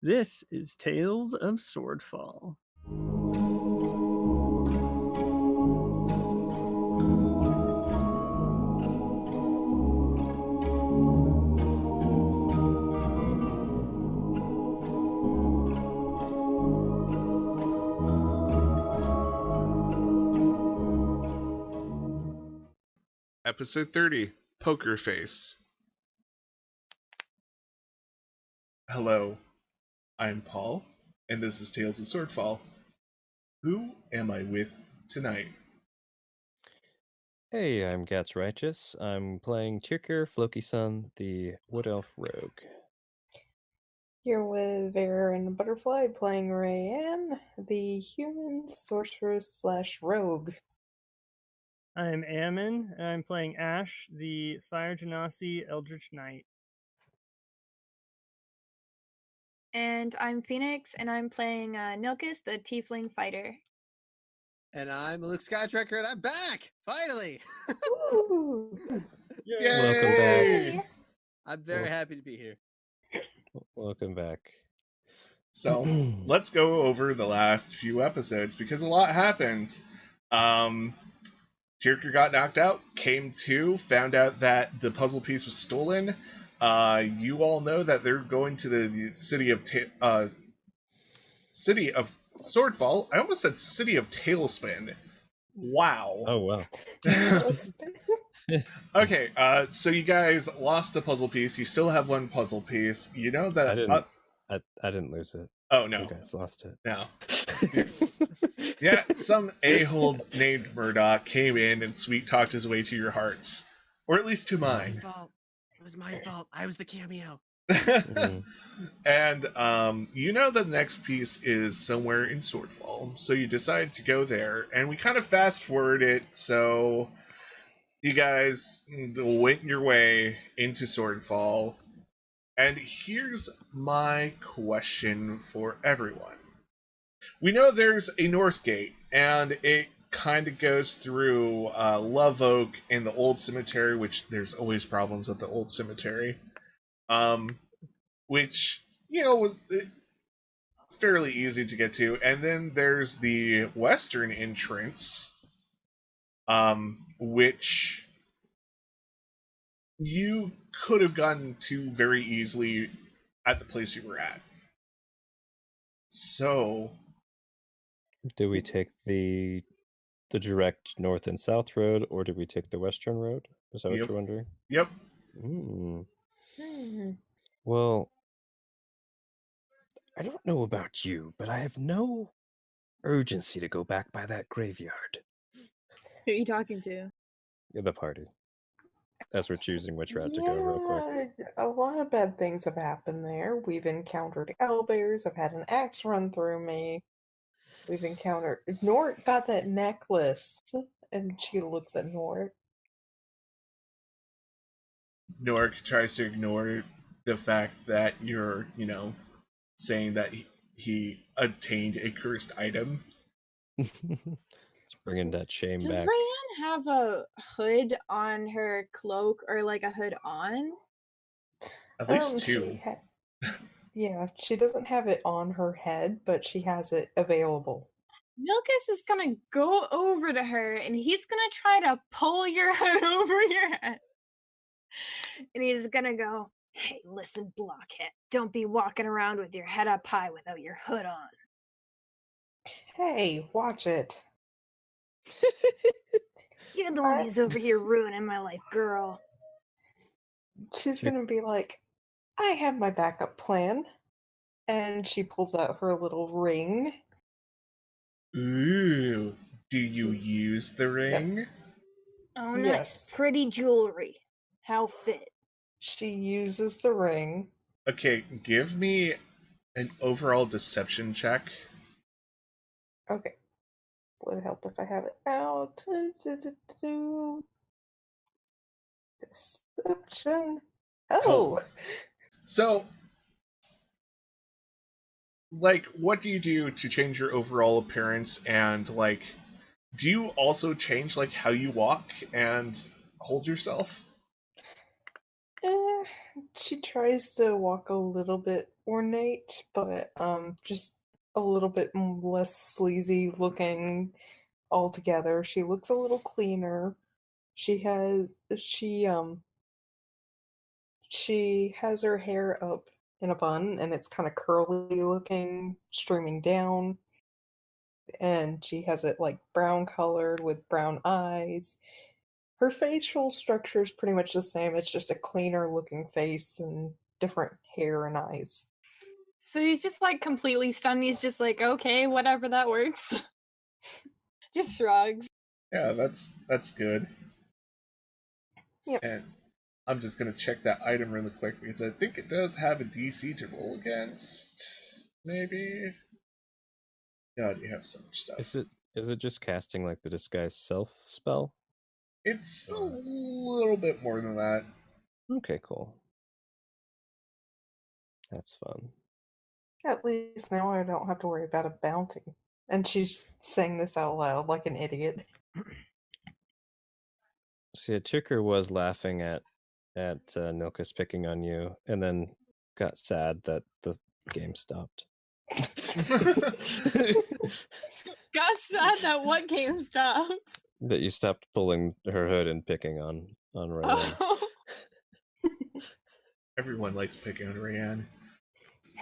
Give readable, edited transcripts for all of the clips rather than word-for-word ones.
This is Tales of Swordfall. Episode 30, Poker Face. Hello, I'm Paul, and this is Tales of Swordfall. Who am I with tonight? Hey, I'm Gats Righteous. I'm playing Tyrker Floki-san, the Wood Elf Rogue. Here with Vera and Butterfly playing Rayanne, the human sorceress / rogue. I'm Ammon, and I'm playing Ash, the Fire Genasi Eldritch Knight. And I'm Phoenix, and I'm playing Nilkis, the Tiefling Fighter. And I'm Luke Skytracker, and I'm back! Finally! Woo! Yay! Welcome back. I'm very happy to be here. Welcome back. So, let's go over the last few episodes, because a lot happened. Tyrker got knocked out, came to, found out that the puzzle piece was stolen. You all know that they're going to the city of Swordfall. I almost said City of Tailspin. Wow. Oh, wow. Okay, so you guys lost a puzzle piece. You still have one puzzle piece. You know that... I didn't lose it. Oh, no. You guys lost it. No. Yeah, some a-hole named Murdoch came in and sweet-talked his way to your hearts. Or at least to mine. It was my fault. I was the cameo. And you know the next piece is somewhere in Swordfall, so you decide to go there, and we kind of fast forward it, so you guys went your way into Swordfall, and here's my question for everyone. We know there's a North Gate, and it kind of goes through Love Oak and the Old Cemetery, which there's always problems at the Old Cemetery. Which, you know, was fairly easy to get to. And then there's the western entrance, which you could have gotten to very easily at the place you were at. So... Do we take the direct north and south road, or do we take the western road? Is that what you're wondering? Yep. Well, I don't know about you, but I have no urgency to go back by that graveyard. Who are you talking to? The party. As we're choosing which route to go real quick. A lot of bad things have happened there. We've encountered owlbears. I've had an axe run through me. We've encountered... Nort got that necklace, and she looks at Nort. Nork tries to ignore the fact that you're, saying that he obtained a cursed item. Just bringing that shame Does back. Rayanne have a hood on her cloak, or like a hood on? At least two. Yeah, she doesn't have it on her head, but she has it available. Milkus is gonna go over to her, and he's gonna try to pull your hood over your head. And he's gonna go, "Hey, listen, blockhead, don't be walking around with your head up high without your hood on." Hey, watch it. You're the one who's over here ruining my life, girl. She's gonna be like, I have my backup plan. And she pulls out her little ring. Ooh, do you use the ring? Yep. Oh, nice. Yes. Pretty jewelry. How fit. She uses the ring. Okay, give me an overall deception check. Okay. Would help if I have it out. Deception. Oh! So, what do you do to change your overall appearance, and, do you also change, how you walk and hold yourself? She tries to walk a little bit ornate, but just a little bit less sleazy looking altogether. She looks a little cleaner. She has she has her hair up in a bun and it's kind of curly looking, streaming down, and she has it like brown colored with brown eyes. Her facial structure is pretty much the same. It's just a cleaner looking face and different hair and eyes. So he's just like completely stunned. He's just like, okay, whatever, that works. Just shrugs. Yeah, that's good. Yep. And I'm just gonna check that item really quick because I think it does have a DC to roll against. Maybe. God, you have so much stuff. Is it just casting like the disguise self spell? It's a little bit more than that. Okay, cool. That's fun. At least now I don't have to worry about a bounty. And she's saying this out loud like an idiot. See, Chicker was laughing at Nilkus picking on you, and then got sad that the game stopped. Got sad that what game stops? That you stopped pulling her hood and picking on Ryan. Oh. Everyone likes picking on Rayanne.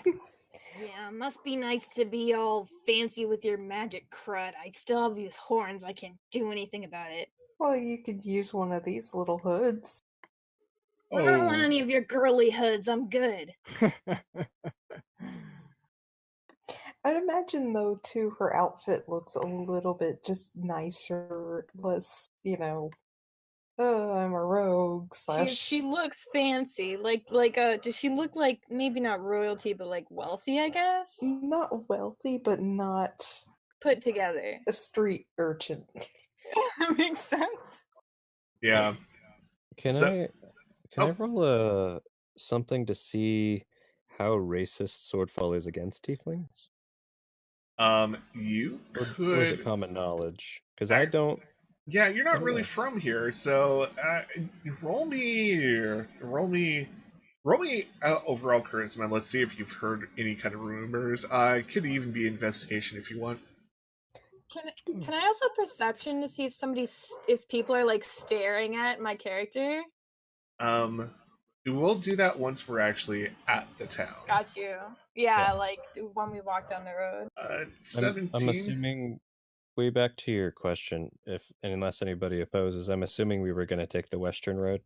Yeah, must be nice to be all fancy with your magic crud. I still have these horns. I can't do anything about it. Well, you could use one of these little hoods. I don't want any of your girly hoods. I'm good. I'd imagine, though, too, her outfit looks a little bit just nicer, less, I'm a rogue / She looks fancy. Does she look like maybe not royalty, but like wealthy, I guess? Not wealthy, but not Put together. a street urchin. That makes sense. Yeah. Can I roll something to see how racist Swordfall is against tieflings? You could. Or is it common knowledge? Because I don't. Yeah, you're not really from here, so roll me overall charisma. Let's see if you've heard any kind of rumors. It could even be investigation if you want. Can I also perception to see if people are like staring at my character? We'll do that once we're actually at the town. Got you. Yeah, like when we walk down the road. 17. I'm assuming, way back to your question, unless anybody opposes, I'm assuming we were going to take the western road.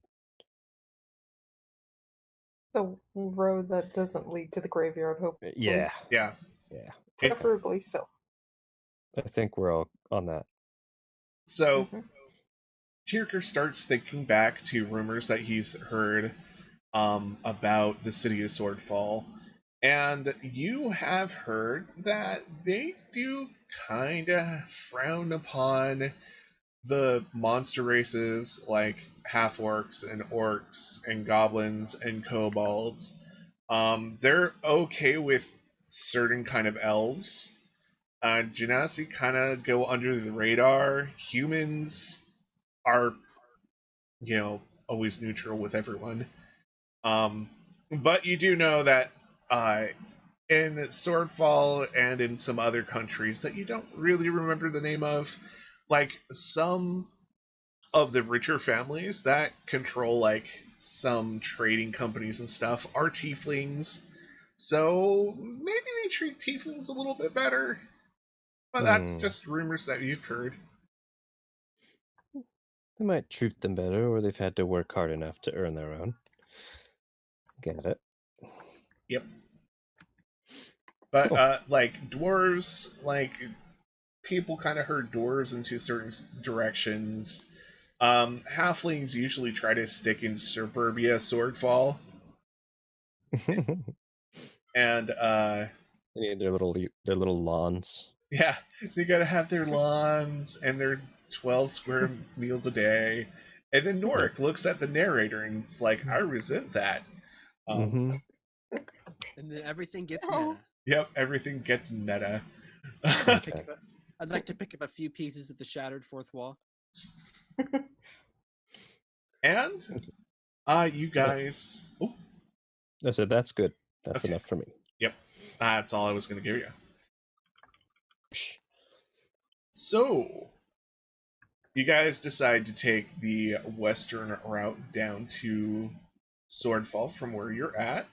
The road that doesn't lead to the graveyard, hopefully. Yeah. Yeah. Yeah. Preferably so. I think we're all on that. So, Tyrker starts thinking back to rumors that he's heard about the city of Swordfall, and you have heard that they do kind of frown upon the monster races like half-orcs and orcs and goblins and kobolds. They're okay with certain kind of elves. Genasi kind of go under the radar. Humans are, always neutral with everyone. But you do know that in Swordfall and in some other countries that you don't really remember the name of, like some of the richer families that control like some trading companies and stuff are tieflings. So maybe they treat tieflings a little bit better. But that's just rumors that you've heard. They might treat them better, or they've had to work hard enough to earn their own. Get it? Yep. But like dwarves, like people kind of herd dwarves into certain directions. Halflings usually try to stick in suburbia Swordfall. And they need their little lawns. Yeah, they gotta have their lawns and their 12 square meals a day. And then Norik looks at the narrator and it's like, I resent that. And then everything gets meta. Yep, everything gets meta. Okay. I'd like to pick up a few pieces of the shattered fourth wall. And you guys I said that's good. That's Okay. enough for me. Yep. That's all I was going to give you. Psh. So, you guys decide to take the western route down to Swordfall from where you're at.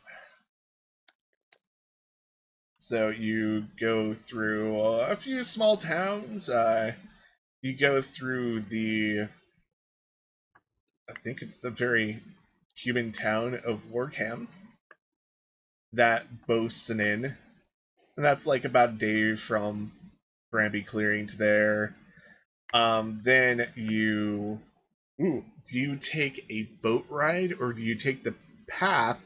So you go through a few small towns. You go through I think it's the very human town of Warkham that boasts an inn. And that's like about a day from Granby Clearing to there. Then you... Ooh, do you take a boat ride or do you take the path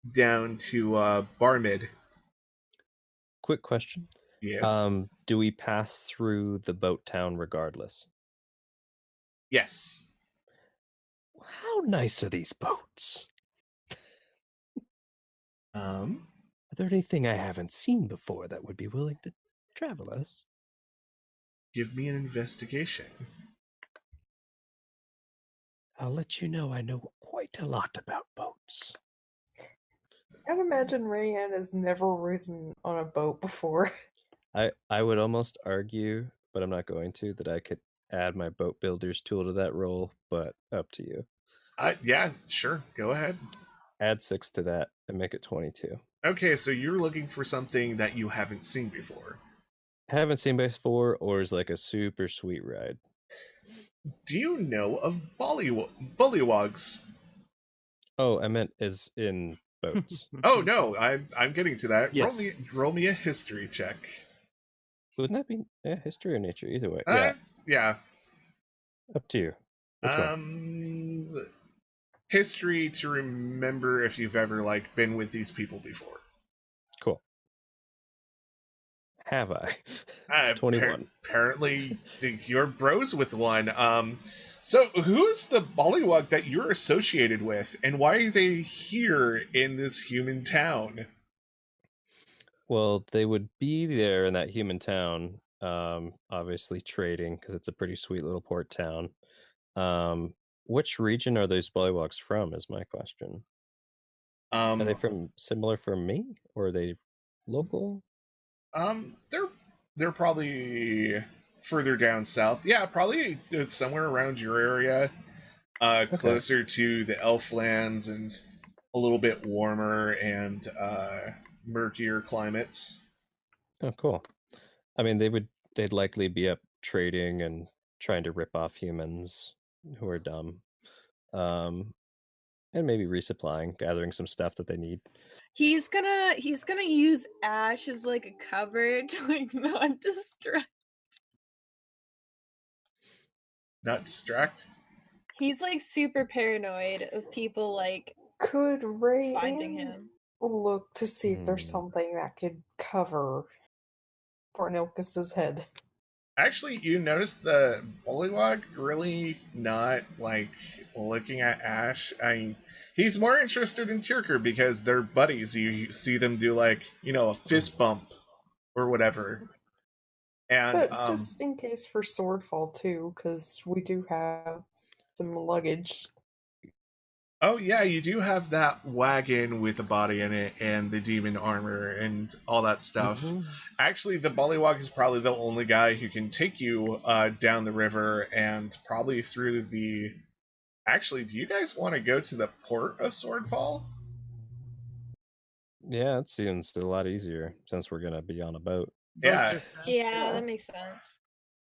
down to Barmid? Quick question. Yes. Do we pass through the boat town regardless? Yes. How nice are these boats? Are there anything I haven't seen before that would be willing to travel us? Give me an investigation. I'll let you know I know quite a lot about boats. I'd imagine Rayanne has never ridden on a boat before. I would almost argue, but I'm not going to, that I could add my boat builder's tool to that roll, but up to you. Yeah, sure. Go ahead. Add 6 to that and make it 22. Okay, so you're looking for something that you haven't seen before. Haven't seen before, or is like a super sweet ride. Do you know of bullywogs? Oh, I meant as in boats. Oh no, I'm getting to that. Yes. Roll me a history check. Wouldn't that be history or nature? Either way. Yeah. Up to you. Which one? History to remember if you've ever like been with these people before. Cool. Have I? 21. Apparently, you're bros with one. So who's the bullywug that you're associated with, and why are they here in this human town? Well, they would be there in that human town, obviously trading, because it's a pretty sweet little port town. Which region are those bullywugs from is my question. Are they similar from me, or are they local? They're probably further down south. Yeah, probably somewhere around your area. Okay. Closer to the Elflands and a little bit warmer and murkier climates. Oh, cool. I mean, they'd likely be up trading and trying to rip off humans who are dumb. And maybe resupplying, gathering some stuff that they need. He's gonna use Ash as like a cover to like not distract. Not distract? He's like super paranoid of people like Could Ray finding him. Look to see if there's something that could cover Cornelius's head? Actually, you notice the bullywug really not like looking at Ash. I mean, he's more interested in Tyrker because they're buddies. You see them do like, a fist bump or whatever. And but just in case for Swordfall too, because we do have some luggage. Oh yeah, you do have that wagon with a body in it and the demon armor and all that stuff. Mm-hmm. Actually, the bullywug is probably the only guy who can take you down the river and probably through the... Actually, do you guys want to go to the port of Swordfall? Yeah, it seems a lot easier since we're going to be on a boat. Yeah, that makes sense.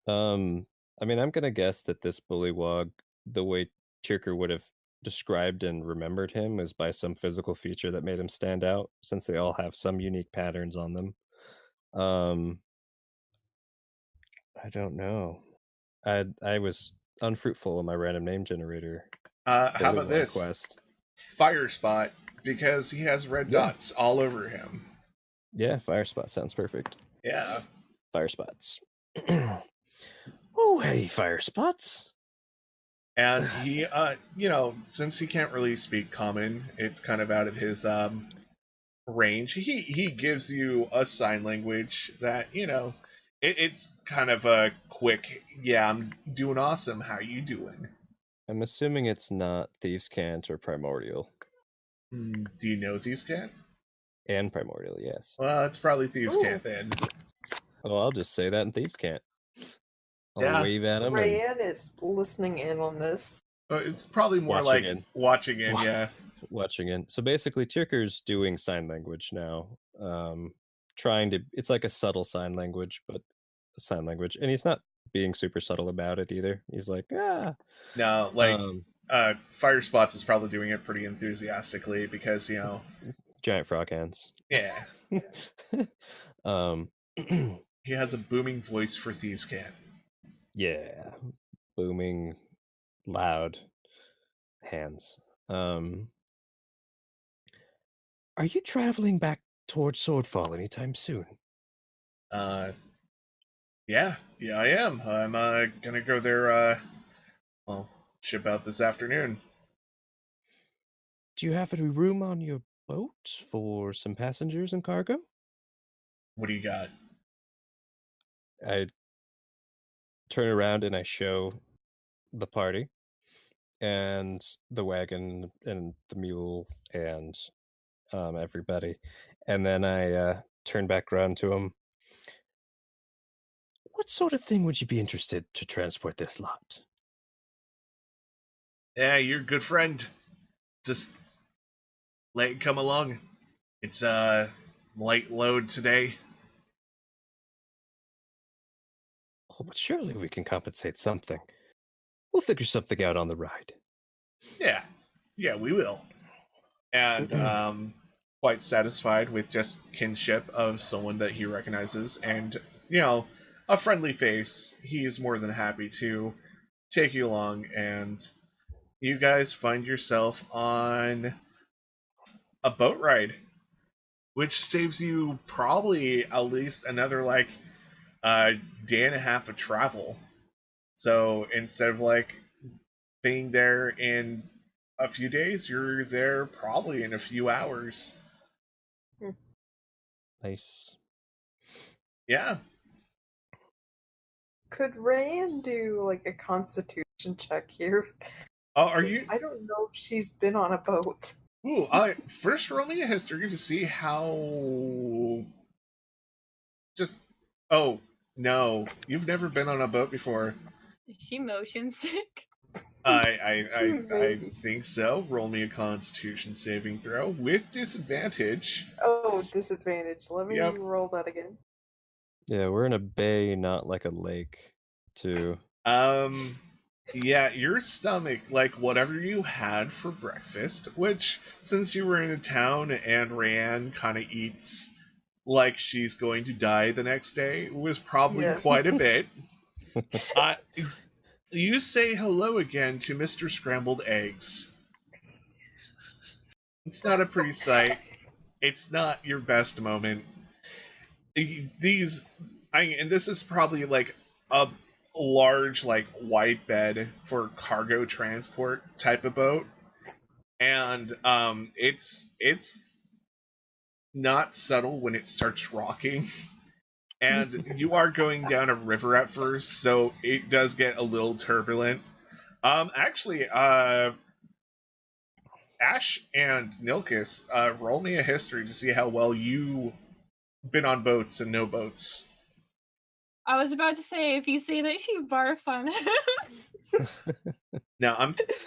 I mean, I'm going to guess that this bullywug, the way Tyrker would have described and remembered him, is by some physical feature that made him stand out, since they all have some unique patterns on them. I don't know. I was unfruitful in my random name generator. How about this? Quest. Fire Spot, because he has red dots all over him. Yeah, Fire Spot sounds perfect. Yeah. Fire Spots. Oh, hey, Fire Spots. And he, since he can't really speak common, it's kind of out of his range. He gives you a sign language that, it's kind of a quick, I'm doing awesome, how you doing? I'm assuming it's not Thieves' Cant or Primordial. Do you know Thieves' Cant? And Primordial, yes. Well, it's probably Thieves' Ooh. Cant then. Oh, I'll just say that in Thieves' Cant. I'll Yeah. wave at him and Rayanne is listening in on this. It's probably more Watching like in. watching in, yeah. watching in. So basically, Tyrker's doing sign language now. Trying to, it's like a subtle sign language, but a sign language. And he's not being super subtle about it either. He's like, ah. No, like, Um, Fire Spots is probably doing it pretty enthusiastically because, you know, giant frog hands. yeah, um, he has a booming voice for Thieves' Cant. yeah, booming, loud hands. Are you traveling back towards Swordfall anytime soon? Yeah, I am. I'm gonna go there. Well, ship out this afternoon. Do you have any room on your boat for some passengers and cargo? What do you got? I turn around and I show the party and the wagon and the mule and everybody. And then I turn back around to him. What sort of thing would you be interested to transport this lot? Yeah, you're a good friend. Just let it come along. It's light load today. Oh, but surely we can compensate something. We'll figure something out on the ride. Yeah, we will. And quite satisfied with just kinship of someone that he recognizes, and you know, a friendly face. He is more than happy to take you along, and you guys find yourself on a boat ride, which saves you probably at least another like day and a half of travel. So instead of like being there in a few days, you're there probably in a few hours. Nice. Yeah. Could Rayanne do like a constitution check here? Oh, are 'Cause you? I don't know if she's been on a boat. Ooh, first roll me a history to see how. Just. Oh no, you've never been on a boat before. Is she motion sick? I Maybe. think so. Roll me a Constitution saving throw with disadvantage. Oh, disadvantage. Let me Yep. roll that again. Yeah, we're in a bay, not like a lake, too. Yeah, your stomach, like whatever you had for breakfast, which since you were in a town and Rayanne kind of eats like she's going to die the next day, was probably Yeah. quite a bit. Uh, you say hello again to Mr. Scrambled Eggs. It's not a pretty sight. It's not your best moment. And this is probably like a large, like wide bed for cargo transport type of boat, and it's not subtle when it starts rocking. And you are going down a river at first, so it does get a little turbulent. Actually, Ash and Nilkis, roll me a history to see how well you been on boats and no boats. I was about to say, if you say that she barfs on him. Now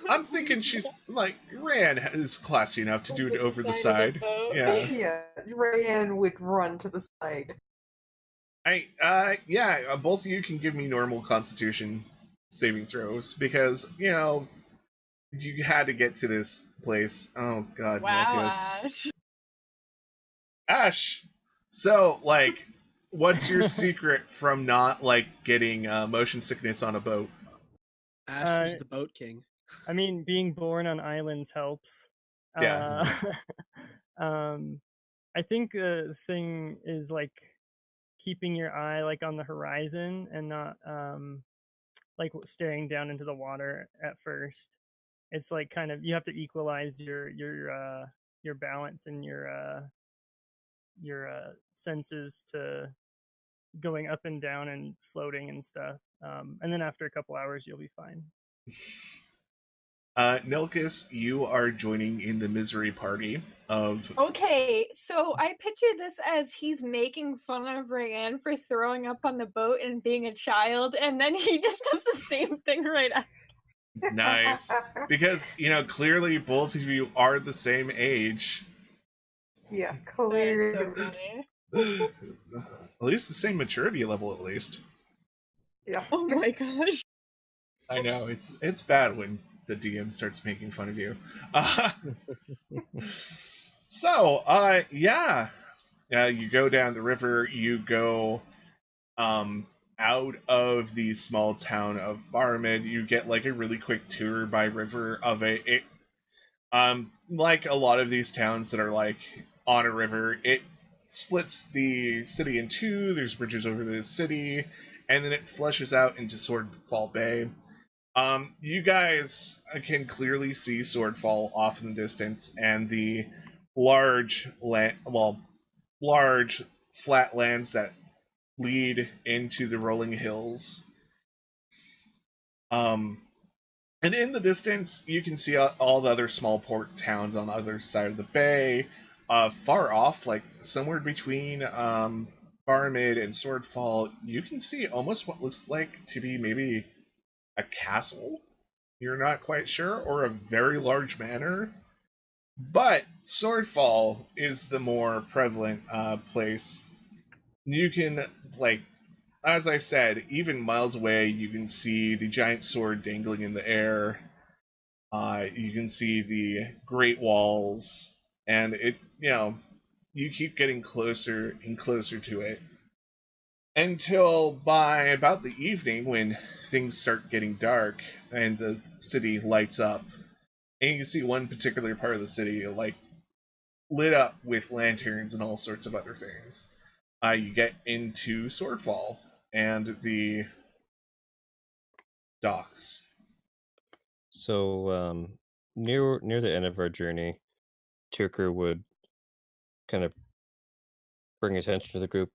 I'm thinking she's like Rayanne is classy enough to do it over the side. Yeah. Yeah, Rayanne would run to the side. Both of you can give me normal Constitution saving throws because you know you had to get to this place. Oh God, Wow, Nilkis. Ash. Ash. So like, what's your secret from not like getting motion sickness on a boat? Ash is the boat king. I mean, being born on islands helps. Yeah. I think the thing is like keeping your eye like on the horizon and not like staring down into the water at first. It's like kind of you have to equalize your balance and your senses to going up and down and floating and stuff. And then after a couple hours, you'll be fine. Nilkus, you are joining in the misery party of... Okay, so I picture this as he's making fun of Rayanne for throwing up on the boat and being a child, and then he just does the same thing right after. Nice. Because, clearly both of you are the same age. Yeah, That's clearly. so funny. At least the same maturity level, at least. Yeah. Oh my gosh. I know, it's bad when the DM starts making fun of you. You go down the river, you go out of the small town of Barmid, you get like a really quick tour by river of like a lot of these towns that are like on a river, it splits the city in two, there's bridges over the city, and then it flushes out into Swordfall Bay. You guys can clearly see Swordfall off in the distance, and the large flat lands that lead into the rolling hills. And in the distance, you can see all the other small port towns on the other side of the bay. Far off, like somewhere between Barmid and Swordfall, you can see almost what looks like to be maybe a castle. You're not quite sure, or a very large manor. But Swordfall is the more prevalent place. You can, like, as I said, even miles away, you can see the giant sword dangling in the air. You can see the great walls, and you keep getting closer and closer to it. Until by about the evening, when things start getting dark and the city lights up, and you can see one particular part of the city like lit up with lanterns and all sorts of other things. You get into Swordfall and the docks. So near the end of our journey, Turker would kind of bring attention to the group.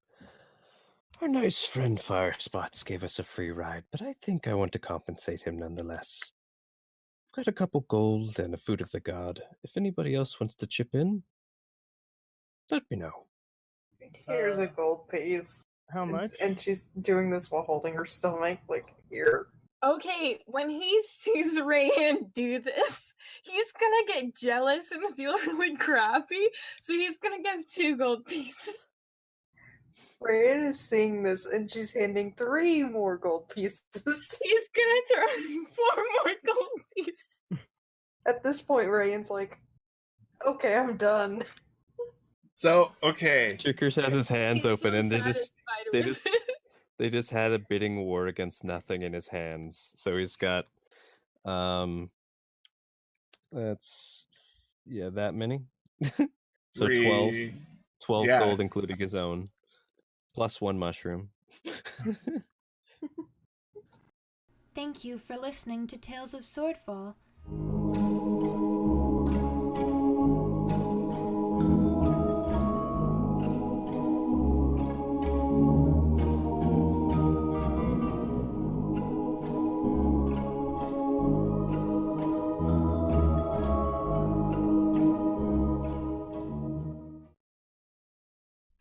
Our nice friend Firespots gave us a free ride, but I think I want to compensate him nonetheless. I've got a couple gold and a food of the god. If anybody else wants to chip in, let me know. Here's a gold piece. How much? And she's doing this while holding her stomach, like, here. Okay, when he sees Rayanne do this, he's gonna get jealous and feel really crappy, so he's gonna give 2 gold pieces. Rayanne is seeing this, and she's handing 3 more gold pieces. He's gonna throw 4 more gold pieces. At this point, Rayanne's like, okay, I'm done. So, okay. Turker has his hands He's open, so and satisfied they just had a bidding war against nothing in his hands. So he's got that many. So 12 Yeah. gold, including his own, plus 1 mushroom. Thank you for listening to Tales of Swordfall.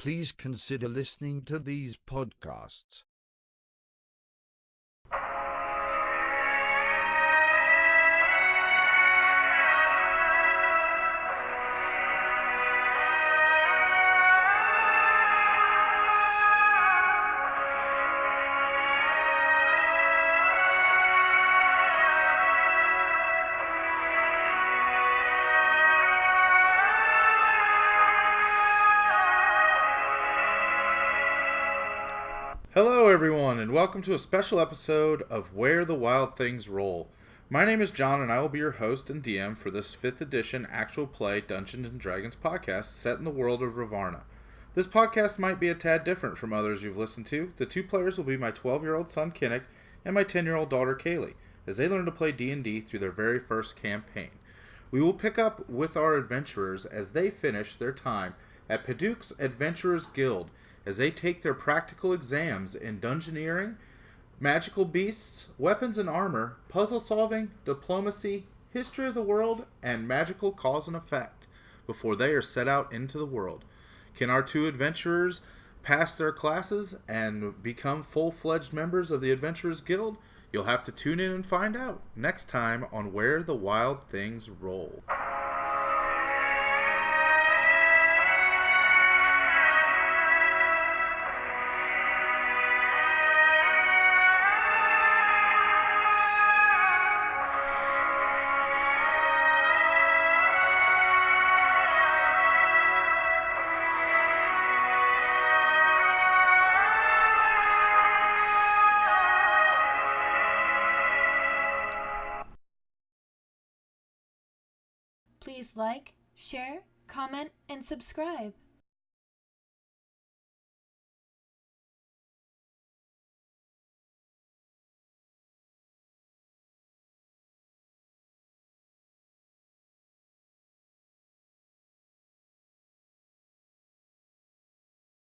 Please consider listening to these podcasts. Hello everyone, and welcome to a special episode of Where the Wild Things Roll. My name is John, and I will be your host and DM for this 5th edition actual play Dungeons & Dragons podcast set in the world of Ravarna. This podcast might be a tad different from others you've listened to. The 2 players will be my 12-year-old son Kinnick and my 10-year-old daughter Kaylee, as they learn to play D&D through their very first campaign. We will pick up with our adventurers as they finish their time at Paduke's Adventurers Guild, as they take their practical exams in dungeoneering, magical beasts, weapons and armor, puzzle solving, diplomacy, history of the world, and magical cause and effect before they are set out into the world. Can our two adventurers pass their classes and become full-fledged members of the Adventurers Guild? You'll have to tune in and find out next time on Where the Wild Things Roll. Please like, share, comment, and subscribe.